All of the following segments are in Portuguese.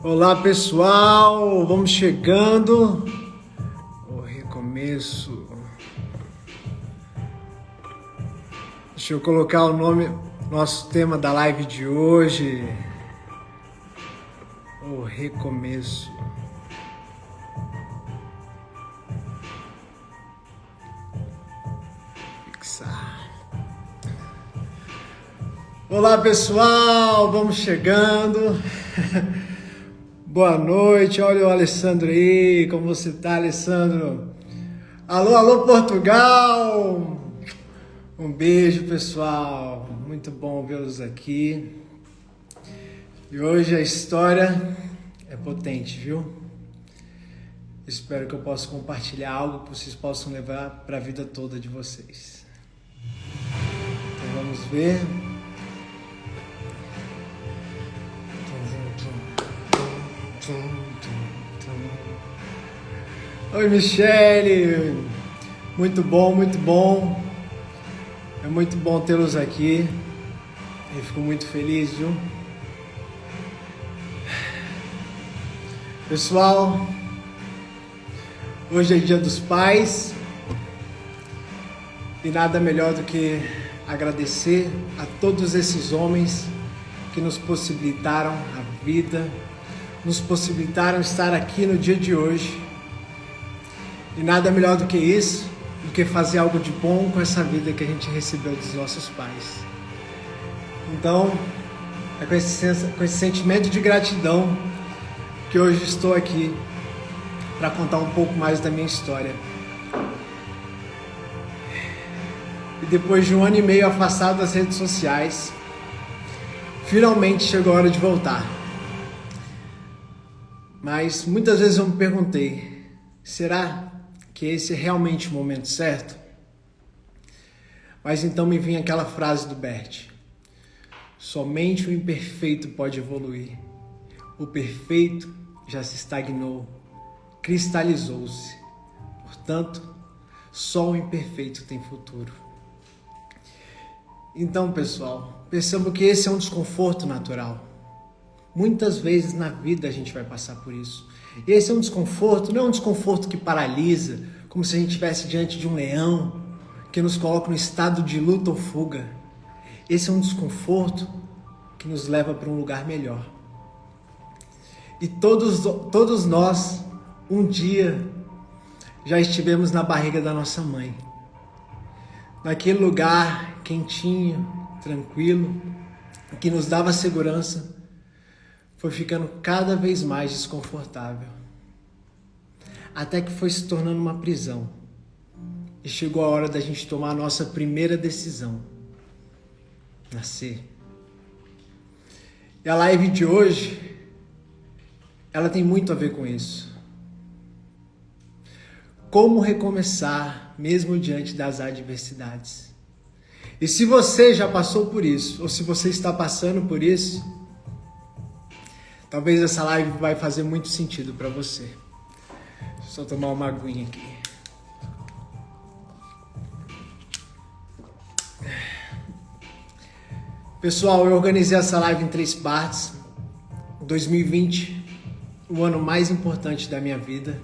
Olá pessoal, vamos chegando. O recomeço. Deixa eu colocar o nome, nosso tema da live de hoje. O recomeço. Fixar. Olá pessoal, vamos chegando. Boa noite, olha o Alessandro aí, como você tá, Alessandro? Alô, Portugal! Um beijo, pessoal, muito bom vê-los aqui. E hoje a história é potente, viu? Espero que eu possa compartilhar algo que vocês possam levar para a vida toda de vocês. Então vamos ver. Oi, Michele! Muito bom, muito bom. É muito bom tê-los aqui. Eu fico muito feliz, viu? Pessoal, hoje é Dia dos Pais e nada melhor do que agradecer a todos esses homens que nos possibilitaram a vida, nos possibilitaram estar aqui no dia de hoje. E nada melhor do que isso, do que fazer algo de bom com essa vida que a gente recebeu dos nossos pais. Então, é com esse sentimento de gratidão que hoje estou aqui para contar um pouco mais da minha história. E depois de 1 ano e meio afastado das redes sociais, finalmente chegou a hora de voltar. Mas muitas vezes eu me perguntei, será que esse é realmente o momento certo? Mas então me vinha aquela frase do Bert: somente o imperfeito pode evoluir. O perfeito já se estagnou, cristalizou-se. Portanto, só o imperfeito tem futuro. Então, pessoal, percebo que esse é um desconforto natural. Muitas vezes na vida a gente vai passar por isso. E esse é um desconforto, não é um desconforto que paralisa, como se a gente estivesse diante de um leão, que nos coloca no estado de luta ou fuga. Esse é um desconforto que nos leva para um lugar melhor. E todos nós, um dia, já estivemos na barriga da nossa mãe. Naquele lugar quentinho, tranquilo, que nos dava segurança, foi ficando cada vez mais desconfortável. Até que foi se tornando uma prisão. E chegou a hora da gente tomar a nossa primeira decisão: nascer. E a live de hoje, ela tem muito a ver com isso. Como recomeçar mesmo diante das adversidades. E se você já passou por isso, ou se você está passando por isso, talvez essa live vai fazer muito sentido para você. Deixa eu só tomar uma aguinha aqui. Pessoal, eu organizei essa live em 3 partes. 2020, o ano mais importante da minha vida.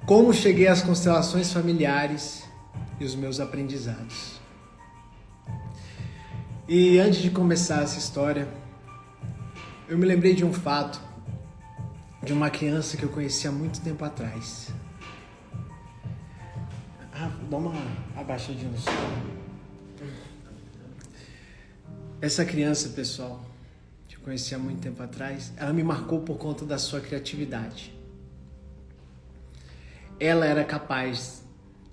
Como cheguei às constelações familiares e os meus aprendizados. E antes de começar essa história, eu me lembrei de um fato, de uma criança que eu conheci há muito tempo atrás. Dá uma abaixadinha no som. Essa criança, pessoal, que eu conheci há muito tempo atrás, ela me marcou por conta da sua criatividade. Ela era capaz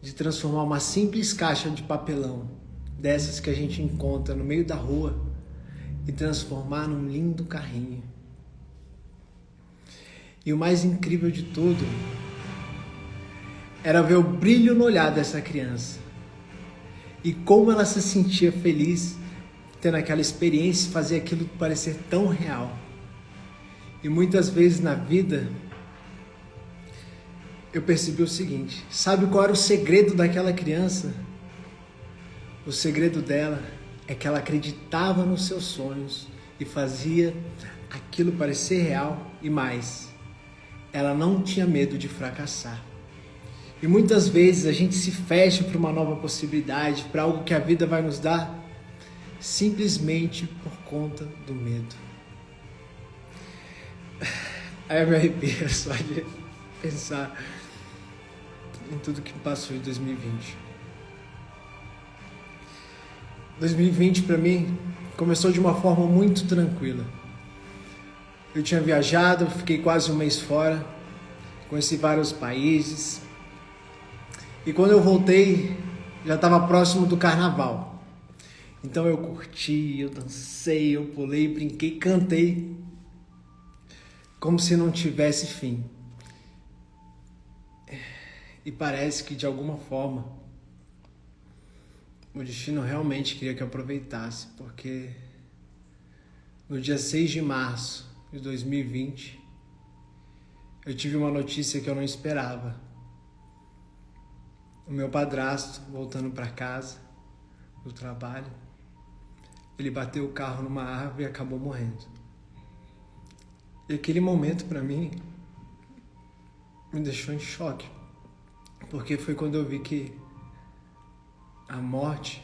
de transformar uma simples caixa de papelão, dessas que a gente encontra no meio da rua, e transformar num lindo carrinho. E o mais incrível de tudo era ver o brilho no olhar dessa criança e como ela se sentia feliz tendo aquela experiência e fazer aquilo parecer tão real. E muitas vezes na vida eu percebi o seguinte: sabe qual era o segredo daquela criança? O segredo dela é que ela acreditava nos seus sonhos e fazia aquilo parecer real e mais. Ela não tinha medo de fracassar. E muitas vezes a gente se fecha para uma nova possibilidade, para algo que a vida vai nos dar, simplesmente por conta do medo. Aí eu me arrepio só de pensar em tudo que passou em 2020. 2020 para mim começou de uma forma muito tranquila. Eu tinha viajado, fiquei quase um mês fora, conheci vários países. E quando eu voltei, já estava próximo do carnaval. Então eu curti, eu dancei, eu pulei, brinquei, cantei, como se não tivesse fim. E parece que de alguma forma o destino realmente queria que eu aproveitasse, porque no dia 6 de março de 2020 eu tive uma notícia que eu não esperava. O meu padrasto, voltando para casa do trabalho, ele bateu o carro numa árvore e acabou morrendo. E aquele momento para mim me deixou em choque, porque foi quando eu vi que a morte,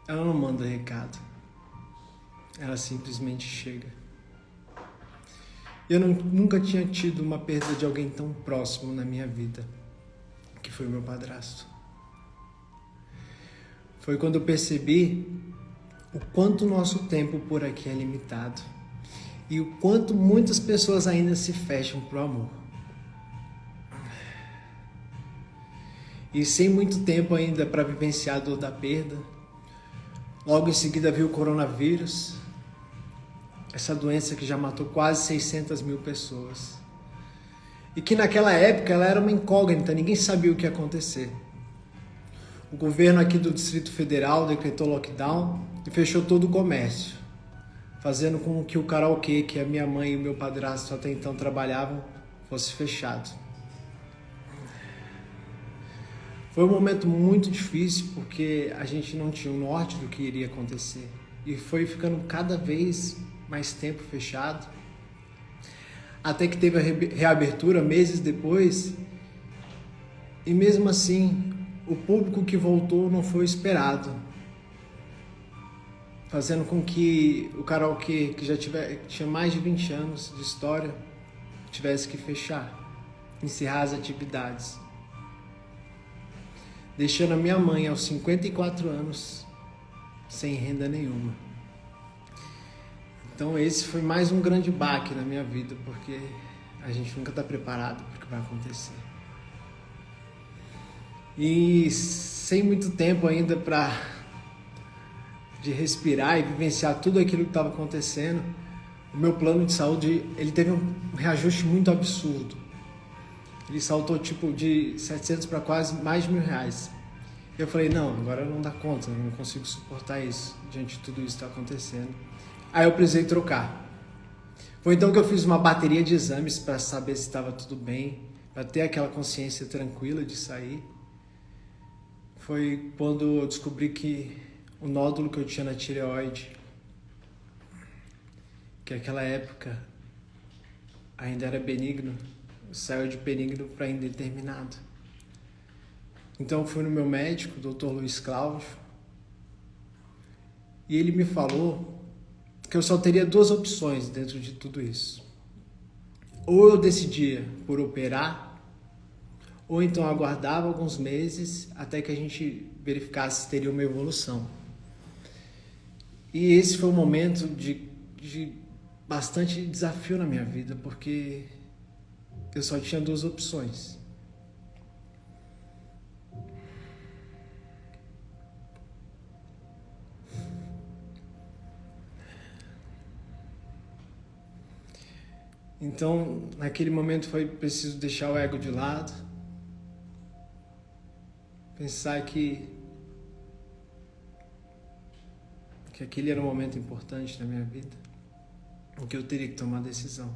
ela não manda recado, ela simplesmente chega. Eu nunca tinha tido uma perda de alguém tão próximo na minha vida, que foi o meu padrasto. Foi quando eu percebi o quanto o nosso tempo por aqui é limitado e o quanto muitas pessoas ainda se fecham pro amor. E sem muito tempo ainda para vivenciar a dor da perda, logo em seguida veio o coronavírus, essa doença que já matou quase 600 mil pessoas. E que naquela época ela era uma incógnita, ninguém sabia o que ia acontecer. O governo aqui do Distrito Federal decretou lockdown e fechou todo o comércio, fazendo com que o karaokê, que a minha mãe e o meu padrasto até então trabalhavam, fosse fechado. Foi um momento muito difícil porque a gente não tinha o norte do que iria acontecer. E foi ficando cada vez mais tempo fechado, até que teve a reabertura meses depois. E mesmo assim, o público que voltou não foi esperado, fazendo com que o karaokê, que tinha mais de 20 anos de história, tivesse que fechar, encerrar as atividades, deixando a minha mãe aos 54 anos sem renda nenhuma. Então esse foi mais um grande baque na minha vida, porque a gente nunca está preparado para o que vai acontecer. E sem muito tempo ainda de respirar e vivenciar tudo aquilo que estava acontecendo, o meu plano de saúde ele teve um reajuste muito absurdo. Ele saltou tipo de 700 para quase mais de R$1.000. Eu falei, não, agora não dá conta, eu não consigo suportar isso, diante de tudo isso que está acontecendo. Aí eu precisei trocar. Foi então que eu fiz uma bateria de exames para saber se estava tudo bem, para ter aquela consciência tranquila de sair. Foi quando eu descobri que o nódulo que eu tinha na tireoide, que naquela época ainda era benigno, saiu de benigno para indeterminado. Então eu fui no meu médico, o Dr. Luiz Cláudio, e ele me falou que eu só teria duas opções dentro de tudo isso. Ou eu decidia por operar, ou então aguardava alguns meses até que a gente verificasse se teria uma evolução. E esse foi um momento de bastante desafio na minha vida, porque eu só tinha duas opções. Então, naquele momento foi preciso deixar o ego de lado, pensar que aquele era um momento importante na minha vida, em que eu teria que tomar decisão.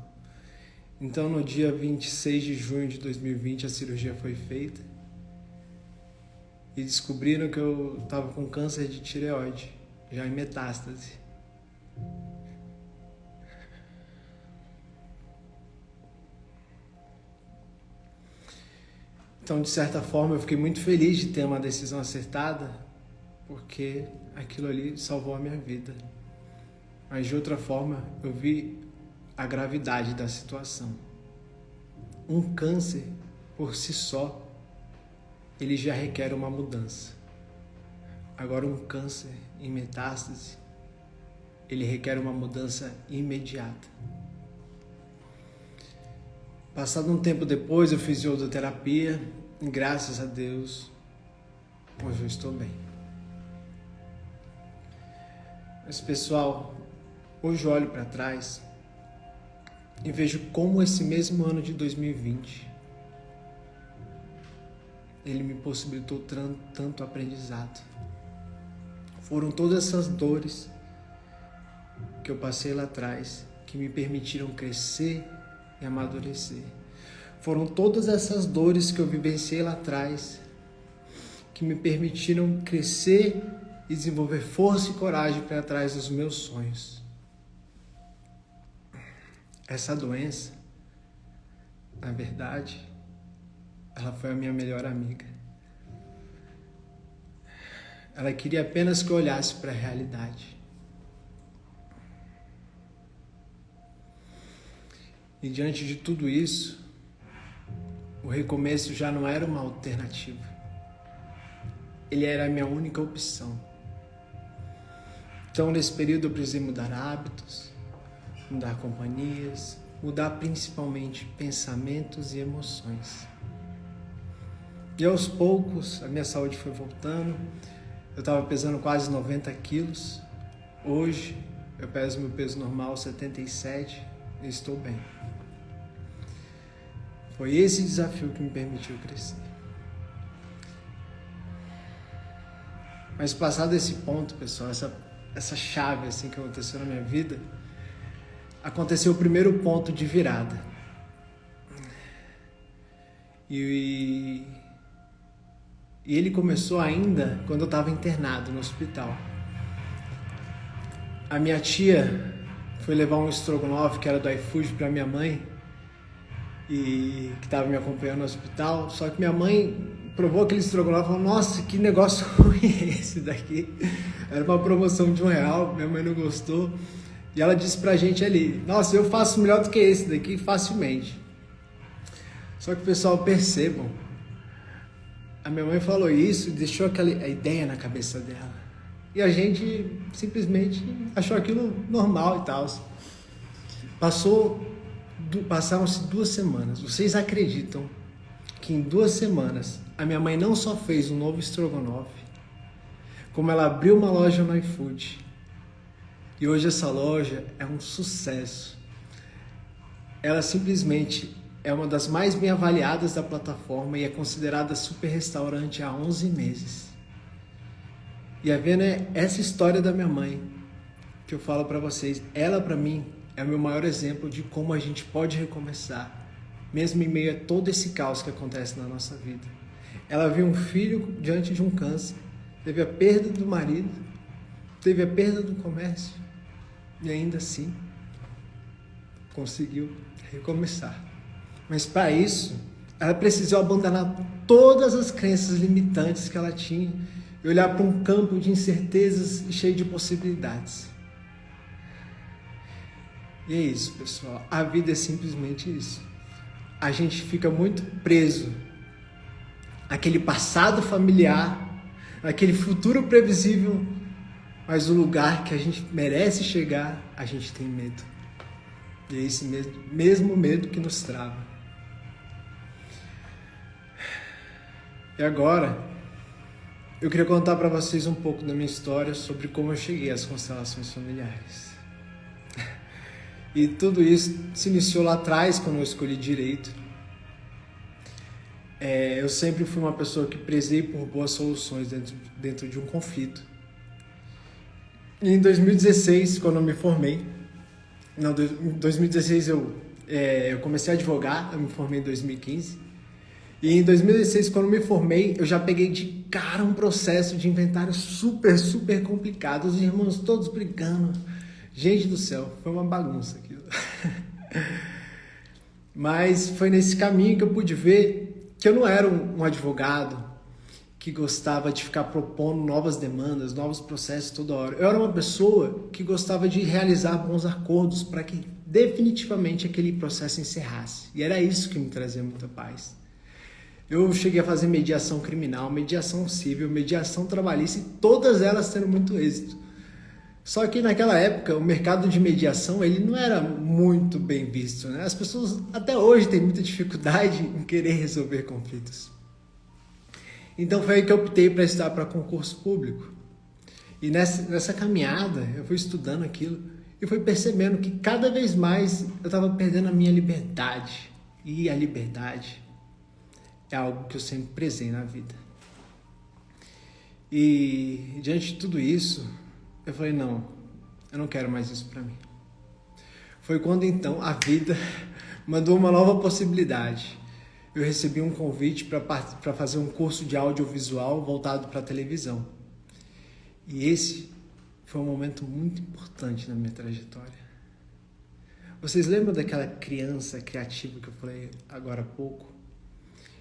Então, no dia 26 de junho de 2020, a cirurgia foi feita e descobriram que eu estava com câncer de tireoide, já em metástase. Então, de certa forma, eu fiquei muito feliz de ter uma decisão acertada, porque aquilo ali salvou a minha vida. Mas de outra forma, eu vi a gravidade da situação. Um câncer, por si só, ele já requer uma mudança. Agora, um câncer em metástase, ele requer uma mudança imediata. Passado um tempo depois, eu fiz iodoterapia e, graças a Deus, hoje eu estou bem. Mas, pessoal, hoje eu olho para trás e vejo como esse mesmo ano de 2020 ele me possibilitou tanto aprendizado. Foram todas essas dores que eu passei lá atrás que me permitiram crescer e amadurecer. Foram todas essas dores que eu vivenciei lá atrás que me permitiram crescer e desenvolver força e coragem para ir atrás dos meus sonhos. Essa doença, na verdade, ela foi a minha melhor amiga. Ela queria apenas que eu olhasse para a realidade. E diante de tudo isso, o recomeço já não era uma alternativa. Ele era a minha única opção. Então, nesse período, eu precisei mudar hábitos, mudar companhias, mudar principalmente pensamentos e emoções. E aos poucos, a minha saúde foi voltando. Eu estava pesando quase 90 quilos. Hoje, eu peso meu peso normal, 77, e estou bem. Foi esse desafio que me permitiu crescer. Mas passado esse ponto, pessoal, essa chave assim que aconteceu na minha vida, aconteceu o primeiro ponto de virada. E ele começou ainda quando eu estava internado no hospital. A minha tia foi levar um estrogonofe que era do iFood para minha mãe, e que estava me acompanhando no hospital. Só que minha mãe provou aquele estrogonofe e falou: nossa, que negócio ruim é esse daqui? Era uma promoção de R$1, minha mãe não gostou. E ela disse pra gente ali: nossa, eu faço melhor do que esse daqui facilmente. Só que, pessoal, percebam, a minha mãe falou isso e deixou a ideia na cabeça dela. E a gente simplesmente achou aquilo normal e tal. Passaram-se 2 semanas. Vocês acreditam que em 2 semanas a minha mãe não só fez um novo estrogonofe, como ela abriu uma loja no iFood. E hoje essa loja é um sucesso. Ela simplesmente é uma das mais bem avaliadas da plataforma e é considerada super restaurante há 11 meses. E a vendo essa história da minha mãe, que eu falo para vocês, ela para mim é o meu maior exemplo de como a gente pode recomeçar, mesmo em meio a todo esse caos que acontece na nossa vida. Ela viu um filho diante de um câncer, teve a perda do marido, teve a perda do comércio e ainda assim conseguiu recomeçar. Mas para isso, ela precisou abandonar todas as crenças limitantes que ela tinha e olhar para um campo de incertezas e cheio de possibilidades. E é isso, pessoal. A vida é simplesmente isso. A gente fica muito preso àquele passado familiar, àquele futuro previsível, mas o lugar que a gente merece chegar, a gente tem medo. E é esse mesmo medo que nos trava. E agora, eu queria contar para vocês um pouco da minha história sobre como eu cheguei às constelações familiares. E tudo isso se iniciou lá atrás, quando eu escolhi direito. Eu sempre fui uma pessoa que prezei por boas soluções dentro de um conflito. E em 2016, quando eu me formei, em 2016 eu comecei a advogar, eu me formei em 2015. E em 2016, quando eu me formei, eu já peguei de cara um processo de inventário super, super complicado. Os irmãos todos brigando. Gente do céu, foi uma bagunça aquilo. Mas foi nesse caminho que eu pude ver que eu não era um advogado que gostava de ficar propondo novas demandas, novos processos toda hora. Eu era uma pessoa que gostava de realizar bons acordos para que definitivamente aquele processo encerrasse. E era isso que me trazia muita paz. Eu cheguei a fazer mediação criminal, mediação civil, mediação trabalhista e todas elas tendo muito êxito. Só que naquela época o mercado de mediação ele não era muito bem visto, né? As pessoas até hoje têm muita dificuldade em querer resolver conflitos. Então foi aí que eu optei para estudar para concurso público. E nessa caminhada eu fui estudando aquilo e fui percebendo que cada vez mais eu estava perdendo a minha liberdade. E a liberdade é algo que eu sempre prezei na vida. E diante de tudo isso, eu falei, não, eu não quero mais isso para mim. Foi quando então a vida mandou uma nova possibilidade. Eu recebi um convite para fazer um curso de audiovisual voltado para a televisão. E esse foi um momento muito importante na minha trajetória. Vocês lembram daquela criança criativa que eu falei agora há pouco?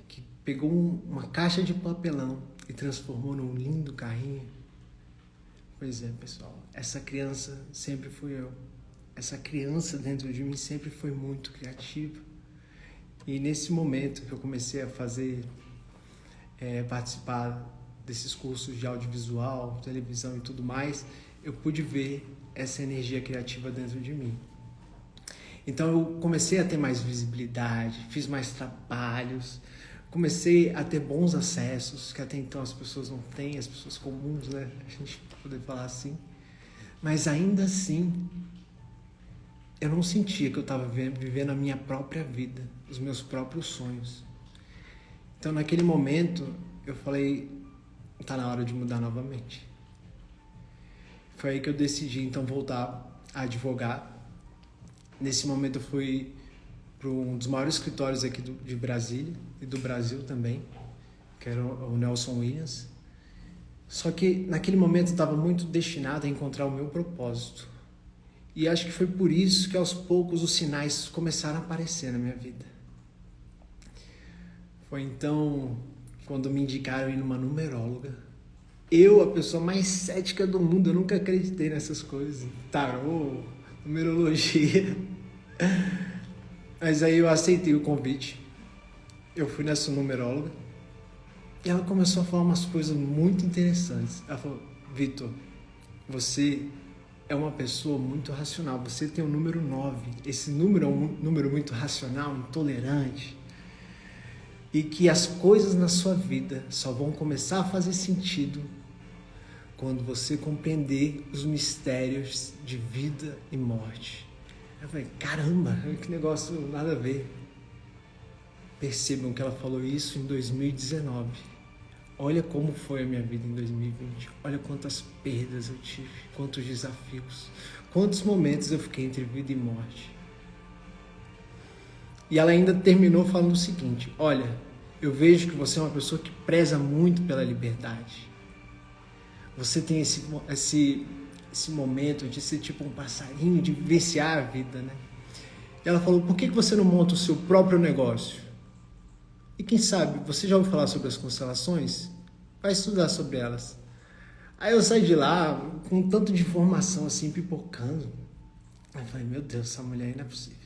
Que pegou uma caixa de papelão e transformou num lindo carrinho? Pois é, pessoal, essa criança sempre fui eu. Essa criança dentro de mim sempre foi muito criativa. E nesse momento que eu comecei a participar desses cursos de audiovisual, televisão e tudo mais, eu pude ver essa energia criativa dentro de mim. Então eu comecei a ter mais visibilidade, fiz mais trabalhos, comecei a ter bons acessos, que até então as pessoas não têm, as pessoas comuns, né? A gente poder falar assim. Mas ainda assim, eu não sentia que eu estava vivendo a minha própria vida, os meus próprios sonhos. Então, naquele momento, eu falei, tá na hora de mudar novamente. Foi aí que eu decidi, então, voltar a advogar. Nesse momento, eu fui para um dos maiores escritórios aqui de Brasília e do Brasil também, que era o Nelson Williams. Só que, naquele momento, eu estava muito destinado a encontrar o meu propósito. E acho que foi por isso que aos poucos os sinais começaram a aparecer na minha vida. Foi então quando me indicaram ir numa numeróloga. Eu, a pessoa mais cética do mundo, eu nunca acreditei nessas coisas. Tarô, numerologia. Mas aí eu aceitei o convite. Eu fui nessa numeróloga. E ela começou a falar umas coisas muito interessantes. Ela falou, Vitor, você é uma pessoa muito racional. Você tem o número 9. Esse número é um número muito racional, intolerante. E que as coisas na sua vida só vão começar a fazer sentido quando você compreender os mistérios de vida e morte. Eu falei, caramba, que negócio nada a ver. Percebam que ela falou isso em 2019. Olha como foi a minha vida em 2020. Olha quantas perdas eu tive, quantos desafios, quantos momentos eu fiquei entre vida e morte. E ela ainda terminou falando o seguinte, olha, eu vejo que você é uma pessoa que preza muito pela liberdade. Você tem esse momento de ser tipo um passarinho, de vivenciar a vida, né? E ela falou, por que você não monta o seu próprio negócio? E quem sabe, você já ouviu falar sobre as constelações? Vai estudar sobre elas. Aí eu saí de lá com um tanto de informação assim, pipocando. Aí eu falei, meu Deus, essa mulher aí não é possível.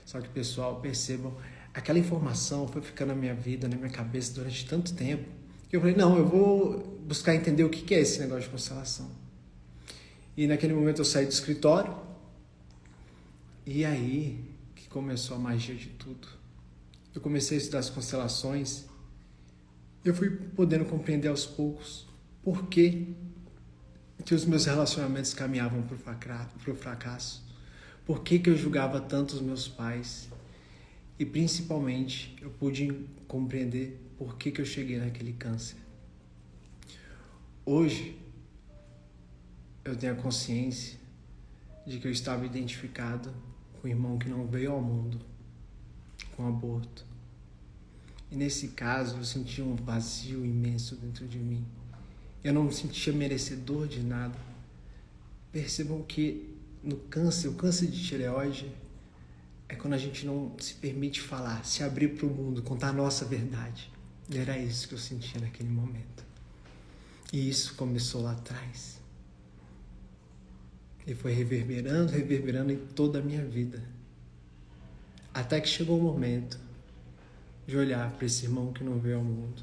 Só que, pessoal, percebam, aquela informação foi ficando na minha vida, na minha cabeça durante tanto tempo, que eu falei, não, eu vou buscar entender o que é esse negócio de constelação. E naquele momento eu saí do escritório, e aí que começou a magia de tudo. Eu comecei a estudar as constelações, eu fui podendo compreender aos poucos por que os meus relacionamentos caminhavam para o fracasso, por que eu julgava tanto os meus pais e principalmente eu pude compreender por que eu cheguei naquele câncer. Hoje eu tenho a consciência de que eu estava identificado com o irmão que não veio ao mundo com aborto. E nesse caso eu sentia um vazio imenso dentro de mim. Eu não me sentia merecedor de nada. Percebam que no câncer, o câncer de tireoide é quando a gente não se permite falar, se abrir para o mundo, contar a nossa verdade. E era isso que eu sentia naquele momento. E isso começou lá atrás. E foi reverberando em toda a minha vida. Até que chegou o momento de olhar para esse irmão que não veio ao mundo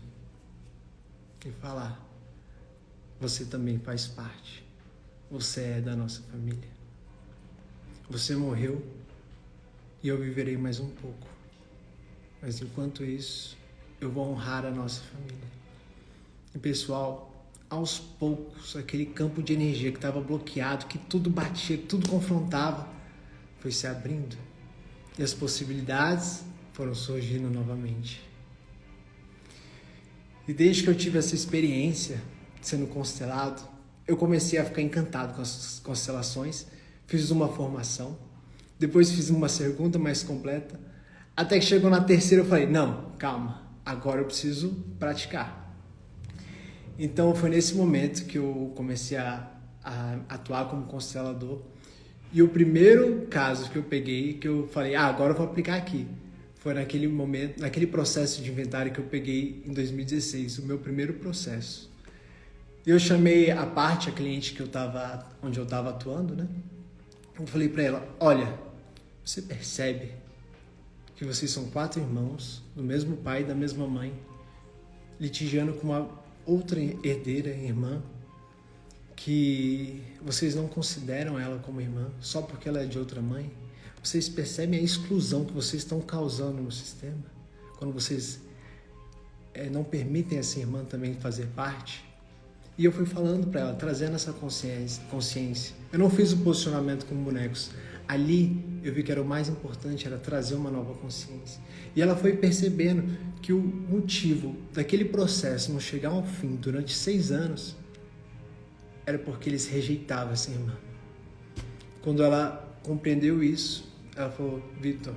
e falar: você também faz parte. Você é da nossa família. Você morreu e eu viverei mais um pouco. Mas enquanto isso, eu vou honrar a nossa família. E pessoal, aos poucos, aquele campo de energia que estava bloqueado, que tudo batia, que tudo confrontava, foi se abrindo. E as possibilidades foram surgindo novamente. E desde que eu tive essa experiência, sendo constelado, eu comecei a ficar encantado com as constelações, fiz uma formação, depois fiz uma segunda mais completa, até que chegou na terceira eu falei: não, calma, agora eu preciso praticar. Então foi nesse momento que eu comecei a atuar como constelador. E o primeiro caso que eu peguei, que eu falei: agora eu vou aplicar aqui, foi naquele momento, naquele processo de inventário que eu peguei em 2016, o meu primeiro processo. Eu chamei a cliente onde eu estava atuando, né? Eu falei para ela: olha, você percebe que vocês são 4 irmãos, do mesmo pai e da mesma mãe, litigiando com uma outra herdeira, irmã, que vocês não consideram ela como irmã só porque ela é de outra mãe? Vocês percebem a exclusão que vocês estão causando no sistema quando vocês não permitem essa irmã também fazer parte? E eu fui falando para ela, trazendo essa consciência. Eu não fiz o posicionamento com bonecos. Ali eu vi que era o mais importante, era trazer uma nova consciência. E ela foi percebendo que o motivo daquele processo não chegar ao fim durante 6 anos era porque eles rejeitavam essa irmã. Quando ela compreendeu isso, ela falou: Vitor,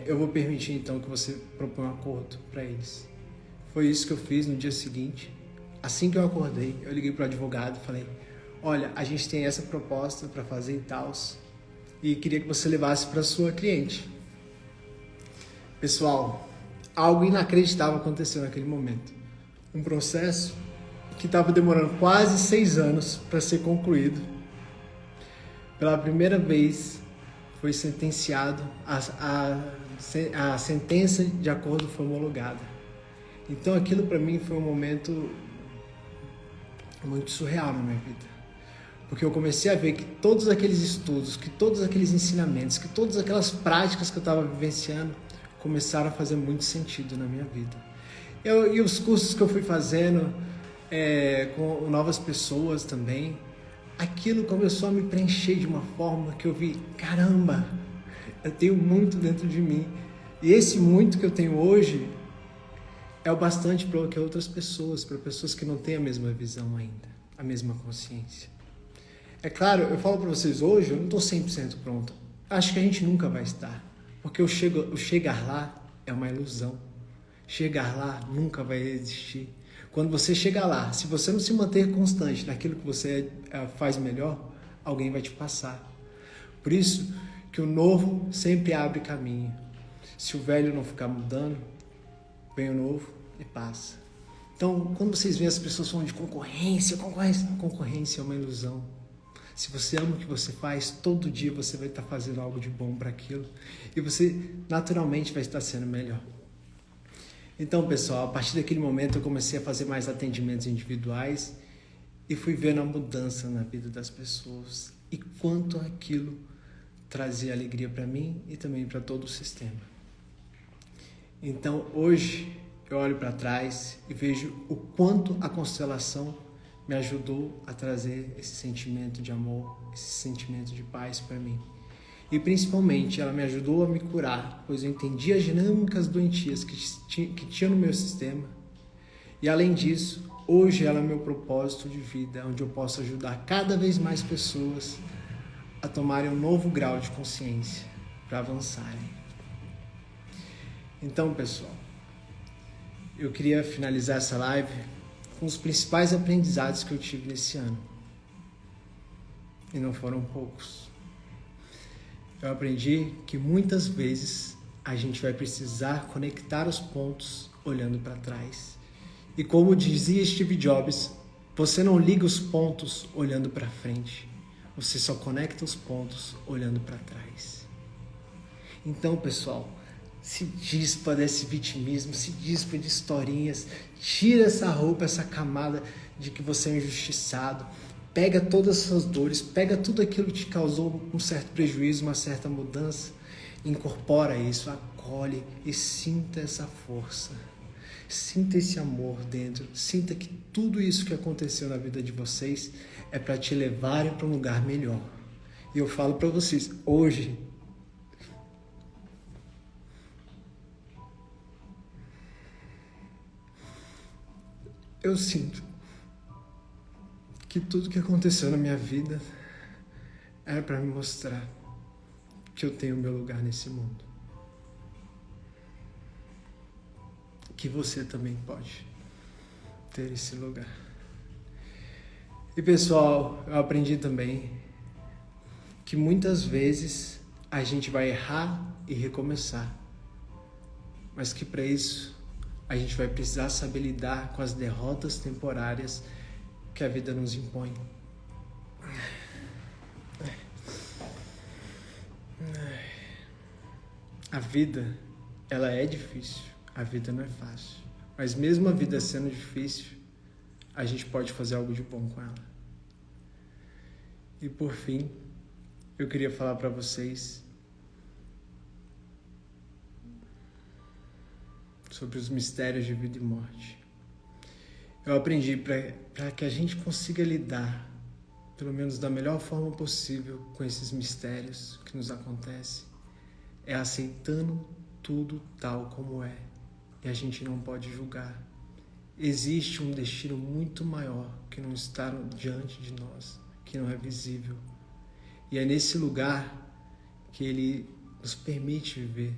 eu vou permitir então que você proponha um acordo para eles. Foi isso que eu fiz no dia seguinte. Assim que eu acordei, eu liguei para o advogado e falei: olha, a gente tem essa proposta para fazer e tal, e queria que você levasse para sua cliente. Pessoal, algo inacreditável aconteceu naquele momento. Um processo que estava demorando quase 6 anos para ser concluído. Pela primeira vez foi sentenciado, a sentença de acordo foi homologada. Então aquilo para mim foi um momento muito surreal na minha vida. Porque eu comecei a ver que todos aqueles estudos, que todos aqueles ensinamentos, que todas aquelas práticas que eu estava vivenciando começaram a fazer muito sentido na minha vida. E os cursos que eu fui fazendo com novas pessoas também, aquilo começou a me preencher de uma forma que eu vi: caramba, eu tenho muito dentro de mim. E esse muito que eu tenho hoje é o bastante para que outras pessoas, para pessoas que não têm a mesma visão ainda, a mesma consciência. É claro, eu falo para vocês hoje, eu não estou 100% pronto. Acho que a gente nunca vai estar. Porque o chegar lá é uma ilusão. Chegar lá nunca vai existir. Quando você chegar lá, se você não se manter constante naquilo que você faz melhor, alguém vai te passar. Por isso que o novo sempre abre caminho. Se o velho não ficar mudando, vem o novo e passa. Então, quando vocês veem as pessoas falando de concorrência é uma ilusão. Se você ama o que você faz, todo dia você vai estar fazendo algo de bom para aquilo e você naturalmente vai estar sendo melhor. Então, pessoal, a partir daquele momento eu comecei a fazer mais atendimentos individuais e fui vendo a mudança na vida das pessoas e quanto aquilo trazia alegria para mim e também para todo o sistema. Então, hoje eu olho para trás e vejo o quanto a constelação me ajudou a trazer esse sentimento de amor, esse sentimento de paz para mim. E principalmente ela me ajudou a me curar, pois eu entendi as dinâmicas doentias que tinha no meu sistema. E além disso, hoje ela é meu propósito de vida, onde eu posso ajudar cada vez mais pessoas a tomarem um novo grau de consciência para avançarem. Então, pessoal, eu queria finalizar essa live com os principais aprendizados que eu tive nesse ano. E não foram poucos. Eu aprendi que muitas vezes a gente vai precisar conectar os pontos olhando para trás. E como dizia Steve Jobs, você não liga os pontos olhando para frente, você só conecta os pontos olhando para trás. Então, pessoal, se dispa desse vitimismo, se dispa de historinhas, tira essa roupa, essa camada de que você é injustiçado, pega todas as suas dores, pega tudo aquilo que te causou um certo prejuízo, uma certa mudança, incorpora isso, acolhe e sinta essa força. Sinta esse amor dentro, sinta que tudo isso que aconteceu na vida de vocês é para te levarem para um lugar melhor. E eu falo para vocês, hoje, eu sinto que tudo que aconteceu na minha vida era para me mostrar que eu tenho meu lugar nesse mundo. Que você também pode ter esse lugar. E pessoal, eu aprendi também que muitas vezes a gente vai errar e recomeçar, mas que para isso a gente vai precisar saber lidar com as derrotas temporárias que a vida nos impõe. A vida, ela é difícil, a vida não é fácil, mas mesmo a vida sendo difícil, a gente pode fazer algo de bom com ela. E por fim, eu queria falar para vocês sobre os mistérios de vida e morte. Eu aprendi para que a gente consiga lidar, pelo menos da melhor forma possível, com esses mistérios que nos acontecem, é aceitando tudo tal como é. E a gente não pode julgar. Existe um destino muito maior que não está diante de nós, que não é visível. E é nesse lugar que Ele nos permite viver.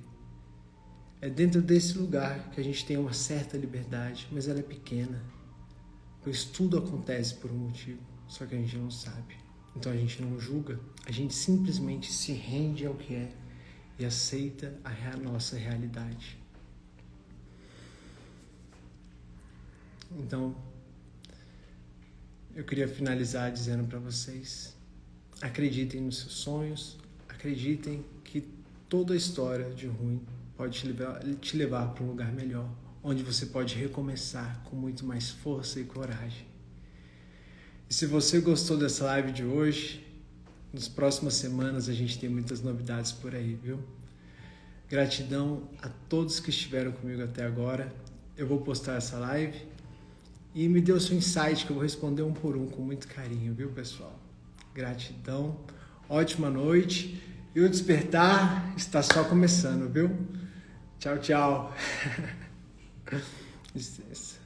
É dentro desse lugar que a gente tem uma certa liberdade, mas ela é pequena. Pois tudo acontece por um motivo, só que a gente não sabe. Então a gente não julga, a gente simplesmente se rende ao que é e aceita a nossa realidade. Então, eu queria finalizar dizendo para vocês, acreditem nos seus sonhos, acreditem que toda a história de ruim pode te levar para um lugar melhor, onde você pode recomeçar com muito mais força e coragem. E se você gostou dessa live de hoje, nas próximas semanas a gente tem muitas novidades por aí, viu? Gratidão a todos que estiveram comigo até agora. Eu vou postar essa live e me dê o seu insight que eu vou responder um por um com muito carinho, viu, pessoal? Gratidão, ótima noite e o despertar está só começando, viu? Tchau, tchau. Licença.